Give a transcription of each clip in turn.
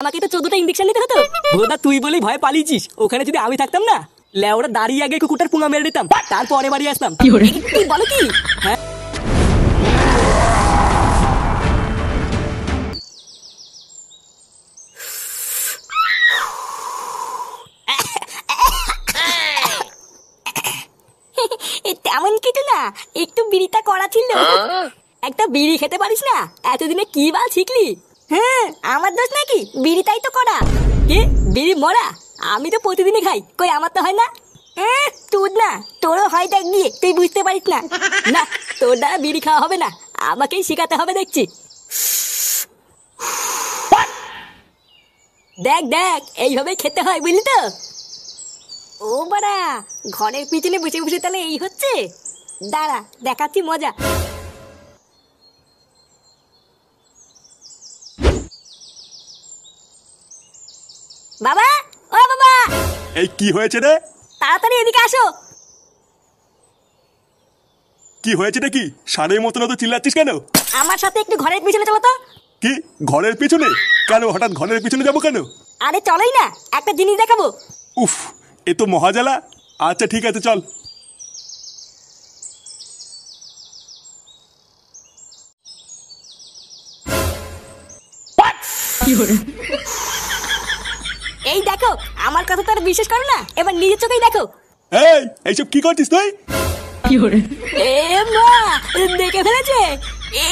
আমাকে তো 14টা ইনজেকশন নিতে হতো। ভোদা তুই বলেই ভয় পালিয়েছিস, ওখানে যদি আমি থাকতাম না লেওরা দাঁড়িয়ে আগে কুকুরটার পুঙ্গা মেরে দিতাম, তারপরে বাড়ি আসতাম। কি বলো কি? হ্যাঁ তেমন কিছু না, একটু বিড়িটা করা ছিল। একটা বিড়ি খেতে পারিস না? এতদিনে কি বাল শিখলি? হ্যাঁ আমার দোষ নাকি? বিড়িটাই তো করা। কি বিড়ি মরা? আমি তো প্রতিদিনই খাই, কই আমার তো হয় না। তোর না, তোরও হয় দেখ গিয়ে, তুই বুঝতে পারিস না। না তোর দ্বারা বিড়ি খাওয়া হবে না, আমাকেই শেখাতে হবে দেখছি। দেখ দেখ এইভাবেই খেতে হয় বুঝলি তো। ও বাড়া, ঘরের পিছনে বসে বসে তাহলে এই হচ্ছে? দাঁড়া দেখাচ্ছি মজা। বাবা, ও বাবা। এই কি হয়েছে রে? তাড়াতাড়ি এদিকে আসো। কি হয়েছে রে? কি সারের মতন তো চিল্লাচ্ছিস কেন? আমার সাথে একটু ঘরের পিছনে চলো তো। কি ঘরের পিছনে? কেন হঠাৎ ঘরের পিছনে যাবো কেন? আরে চলোই না, একটা জিনিস দেখাবো। উফ, এ তো মহাজালা। আচ্ছা ঠিক আছে চল। এই দেখো, আমার কথা তো আর বিশ্বাস করো না, এবার নিজের চোখেই দেখো। এই এইসব কি করছিস তুই? এ মা, দেখে ফেলেছে।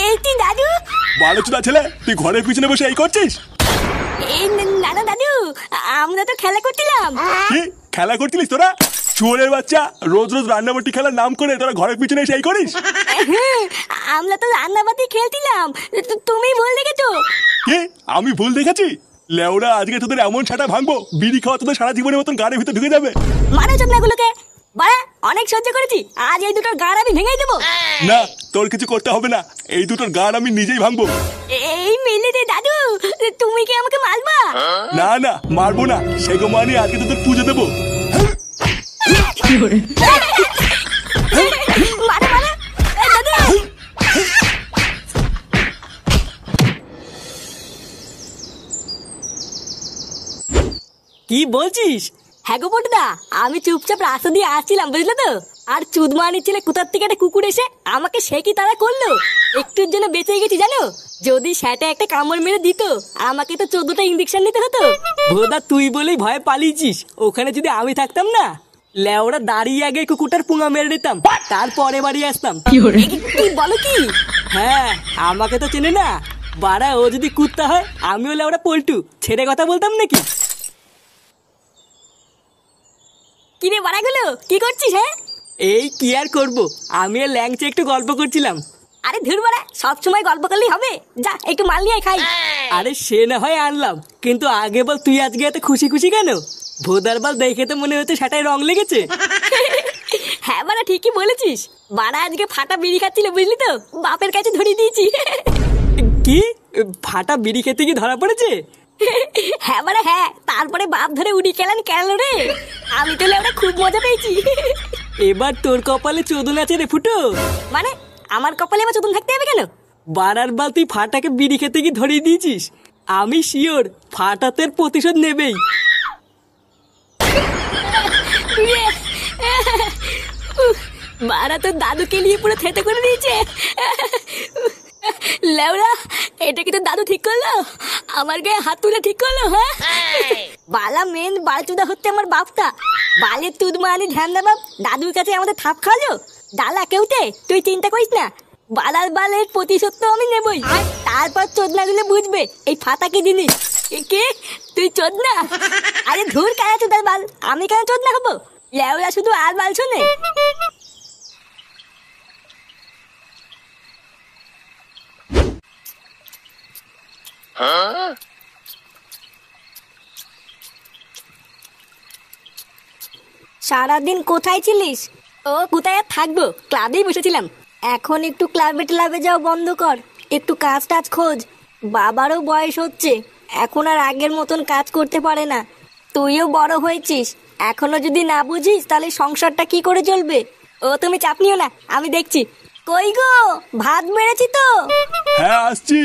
এই তুই দাদু? ভালো চুদা ছেলে, তুই ঘরের পিছনে বসে এই করছিস? এই না না দাদু, আমরা তো খেলা করছিলাম। কি খেলা করছিলিস তোরা? চোরের বাচ্চা, রোজ রোজ রান্নাবাটি খেলার নাম করে তোরা ঘরের পিছনে এসে এই করিস? আমরা তো রান্নাবাতি খেলছিলাম, তুমি ভুল দেখেছো। কি আমি ভুল দেখেছি? লেওরা আজকে তোদের এমন ছাটা ভাঙবো, বিড়ি খাওয়া তোদের সারা জীবনের মতন গাড়ির ভিতরে ঢুকে যাবে। মারো চোদনাগুলোকে। বাড়া অনেক সহ্য করেছি, আজ এই দুটোর গাড় আমি ভেঙেই দেবো। না তোর কিছু করতে হবে না, এই দুটোর গাড় আমি নিজেই ভাঙবো। এই মেলে দে দাদু, তুমি কি আমাকে মারবা? না না মারবো না, সেগো মানি আজকে তোদের পুজো দেবো। মারো মারো দাদু। কি বলছিস? হ্যাঁ গো বটদা, আমি চুপচাপ রাস্তা দিয়ে আসছিলাম বুঝলে তো, আর চুদমানি ছেলে কোথার থেকে একটা কুকুর এসে আমাকে সে কি তারা করলো। একটুর জন্য বেঁচে গেছি জানো, যদি সেটা একটা কামড় মেরে দিত আমাকে তো 14টা ইনজেকশন নিতে হতো। ভোদা তুই বলেই ভয় পালিয়েছিস, ওখানে যদি আমি থাকতাম না লেওরা দাঁড়িয়ে আগে কুকুরটার পুঙ্গা মেরে দিতাম, তারপরে বাড়ি আসতাম। কি বলো কি? হ্যাঁ আমাকে তো চেনে না বাড়া, ও যদি কুত্তা হয় আমিও লেওরা পল্টু, ছেড়ে কথা বলতাম নাকি? কিরে বাড়াগুলো কি করছিস? হ্যাঁ এই কি আর করবো, আমি আর ল্যাংচে একটু গল্প করছিলাম। আরে ধুর বাড়া, সব সময় গল্প করলেই হবে? যা একটু মাল নিয়ে খাই। আরে সে না হয় আনলাম, কিন্তু আগে বল তুই আজকে এত খুশি খুশি কেন? ভোদার বাল দেখে তো মনে হচ্ছে সেটাই রং লেগেছে। হ্যাঁ বাড়া ঠিকই বলেছিস, বাড়া আজকে ফাটা বিড়ি খাচ্ছিল বুঝলি তো, বাপের কাছে ধরিয়ে দিয়েছি। কি ফাটা বিড়ি খেতে কি ধরা পড়েছে? হ্যাঁ মানে হ্যাঁ, তারপরে বাপ ধরে উড়ি খেলেন কেন রে? আমি তো লেওরা খুব মজা পেয়েছি। এবার তোর কপালে চোদন আছে রে ফুটো। মানে আমার কপালে এবার চোদন থাকতে হবে কেন? বারার বাল তুই ফাটাকে বিড়ি খেতে কি ধরিয়ে দিয়েছিস, আমি শিওর ফাটাতের প্রতিশোধ নেবেই। বারা তোর দাদুকে নিয়ে পুরো থেতে করে দিয়েছে। লেওরা এটা কি তোর দাদু ঠিক করলো? আমার গায়ে হাত তুলে ঠিক করলো? হ্যাঁ বালা মেন বালচুদা হচ্ছে আমার বাপটা, বালের তুদ মানি ধ্যান দে বাপ, দাদুর কাছে আমাদের থাপ খাওয়ালো। ডালা কেউতে তুই চিন্তা করিস না, বালার বালের প্রতিশোধ তো আমি নেবই। তারপর চোদনা দিলে বুঝবে এই ফাতা কি জিনিস। কে তুই চোদনা? আরে ধুর কেন চোদার বাল, আমি কেন চোদনা হবো? লেওরা শুধু আর বাল শোনে। সারাদিন কোথায় ছিলিস? ও কোথায় আর থাকবো, ক্লাবেই বসেছিলাম। এখন একটু ক্লাবে ক্লাবে যাও বন্ধ কর, একটু কাজ টাজ খোঁজ। বাবারও বয়স হচ্ছে, এখন আর আগের মতন কাজ করতে পারে না। তুইও বড় হয়েছিস, এখনো যদি না বুঝিস তাহলে সংসারটা কি করে চলবে? ও তুমি চাপ নিও না, আমি দেখছি। কই গো ভাত বেড়েছি তো। হ্যাঁ আসছি।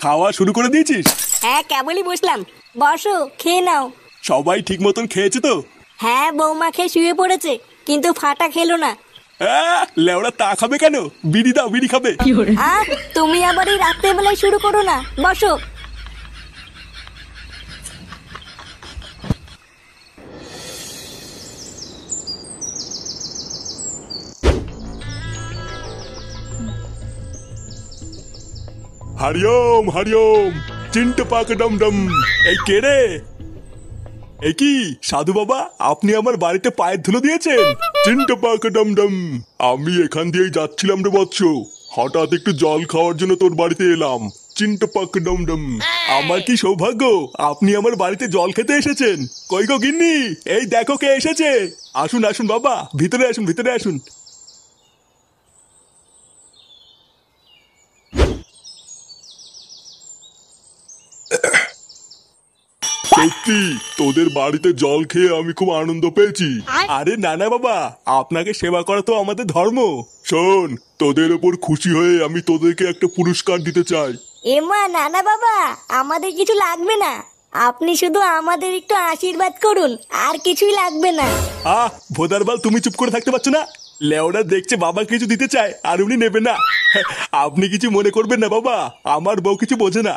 খাওয়া শুরু করে দিয়েছিস? হ্যাঁ কেবলই বসলাম, বসো খেয়ে নাও। সবাই ঠিক মতন খেয়েছে তো? হ্যাঁ বৌমা খেয়ে শুয়ে পড়েছে, কিন্তু ফাটা খেলো না। লেওড়া তা খাবে কেন? বিড়ি দাও, বিড়ি খাবে। আর তুমি আবার এই রাত্রেবেলায় শুরু করো না, বসো। হরিওম হরিওম, চিন্টু পাক ডম ডম। এই কে রে? এই কি সাধু বাবা, আপনি আমার বাড়িতে পায়ের ধুলো দিয়েছেন? চিন্টু পাক ডম ডম, আমি এখান দিয়েই যাচ্ছিলাম রে বৎস, হঠাৎ একটু জল খাওয়ার জন্য তোর বাড়িতে এলাম। চিন্টু পাক ডম ডম, আমার কি সৌভাগ্য আপনি আমার বাড়িতে জল খেতে এসেছেন। কই গো গিন্নি, এই দেখো কে এসেছে। আসুন আসুন বাবা, ভিতরে আসুন, ভিতরে আসুন। সত্যি তোদের বাড়িতে জল খেয়ে আমি খুব আনন্দ পেয়েছি। আরে না না বাবা, আপনাকে সেবা করা তো আমাদের ধর্ম। শোন, তোদের ওপর খুশি হয়ে আমি তোদেরকে একটা পুরস্কার দিতে চাই। এমা না না বাবা, আমাদের কিছু লাগবে না, আপনি শুধু আমাদের একটু আশীর্বাদ করুন, আর কিছুই লাগবে না। ভোদারবাল, তুমি চুপ করে থাকতে পারছো না? লেওরা দেখছে বাবা কিছু দিতে চায় আর উনি নেবে না। আপনি কিছু মনে করবেন না বাবা, আমার বউ কিছু বোঝে না।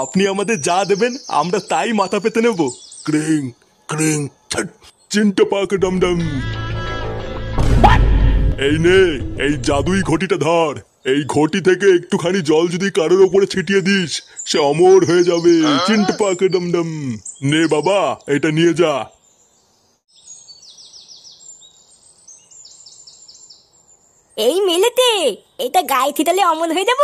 আপনি আমাদের যা দেবেন আমরা তাই মাথা পেতে নেব। ক্রিং ক্রিং চিন্টু পাক ডম ডম। এই নে, এই জাদুই ঘটিটা ধর। এই ঘটি থেকে একটুখানি জল যদি কারোর ওপরে ছিটিয়ে দিস, সে অমর হয়ে যাবে। চিন্টু পাক ডম ডম। নে বাবা, এটা নিয়ে যা। এই মেলেতে এটা গায়ে ছিটালে অমর হয়ে যাব?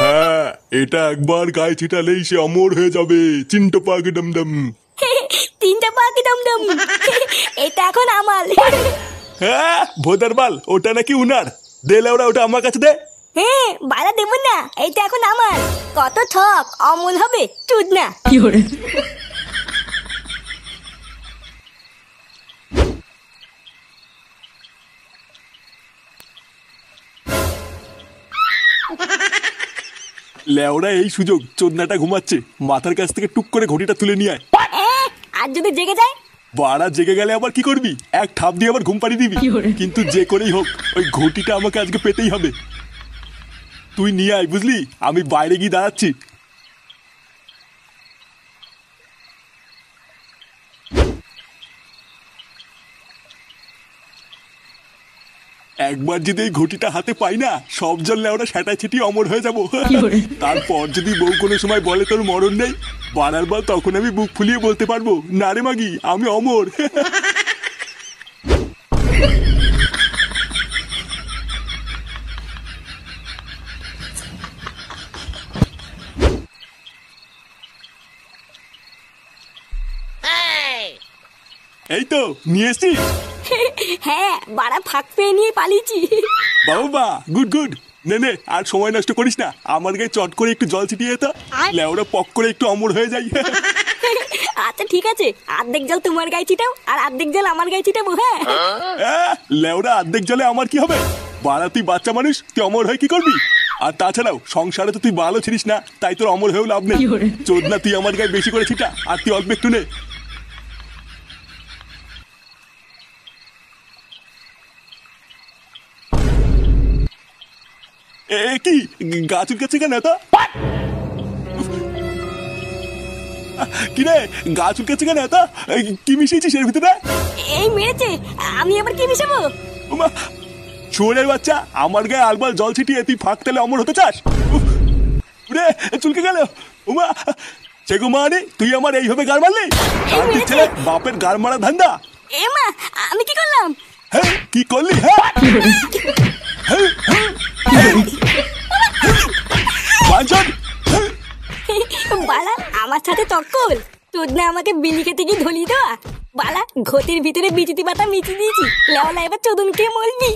হ্যাঁ, এটা একবার গায়ে ছিটালেই সে অমর হয়ে যাবে। চিন্টু পাক ডম ডম। তিনটা পাখি দমদম, এটা এখন আমার। হ্যাঁ ভোদারবাল, ওটা নাকি উনার। দে লেওরা, ওটা আমার কাছে দে। হ্যাঁ বাড়া দেব না, এটা এখন আমার। কত ঠক, অমল হবে চুদ না। লেওরা এই সুযোগ, চোদনাটা ঘুমাচ্ছে, মাথার কাছ থেকে টুক করে ঘটিটা তুলে নিয়ে আয়। আর যদি জেগে যায়? বাড়া জেগে গেলে আবার কি করবি? এক ঠাপ দিয়ে আবার ঘুম পাড়িয়ে দিবি। কিন্তু যে করেই হোক ওই ঘটিটা আমাকে আজকে পেতেই হবে। তুই নিয়ে আয়, বুঝলি? আমি বাইরে গিয়ে দাঁড়াচ্ছি। একবার যদি এই ঘটিটা হাতে পাই না, সব জল লেওরা সেটাই ছিটিয়ে অমর হয়ে যাবো। তারপর যদি বউ কোনো সময় বলে তোর মরণ নেই, বাড়ার বল, তখন আমি বুক ফুলিয়ে বলতে পারবো, না রে মাগি, আমি অমর। এই তো নিয়ে এসছিস? হ্যাঁ বাড়া ফাঁক পেয়ে নিয়ে পালিয়েছি। বাবা গুড গুড। নে নে, আর সময় নষ্ট করিস না, আমার গায়ে চট করে একটু জল ছিটিয়ে যেত, লেওরা পক করে একটু অমর হয়ে যাই। আচ্ছা ঠিক আছে, অর্ধেক জল তোমার গায়ে ছিটাও আর অর্ধেক জল আমার গায়ে ছিটাবো। হ্যাঁ লেওরা অর্ধেক জলে আমার কি হবে? বাড়া তুই বাচ্চা মানুষ, তুই অমর হয়ে কি করবি? আর তাছাড়াও সংসারে তো তুই ভালো ছিলিস না, তাই তোর অমর হয়েও লাভ নেই। চোদনা, তুই আমার গায়ে বেশি করে ছিটা আর তুই অল্প একটু নে। কি গা চুলকাচ্ছে কেন এত? কি রে, গা চুলকাচ্ছে কেন এত? কি মিশিয়েছিস এর ভিতরে? এই মেরেছে, আমি আবার কি মিশাবো? শুয়োরের বাচ্চা, আমার গায়ে আলবাল জল ছিটিয়ে তুই ফাঁক তেলে অমর হতে চাস? রে চুলকে গেল। উমা সেগো মানে, তুই আমার এইভাবে গাড় মারলি? ছেলে বাপের গাড় মারা ধান্দা। এমা আমি কি করলাম? হ্যাঁ কি করলি? হ্যাঁ বালা আমার সাথে তক্কল, তোর না আমাকে বিলি খেতে গিয়ে ধলিয়ে দেওয়া। বালা ঘটির ভিতরে বিচিতি পাতা মিচি দিয়েছি, লেওলা এবার চোদন খেয়ে মরবি।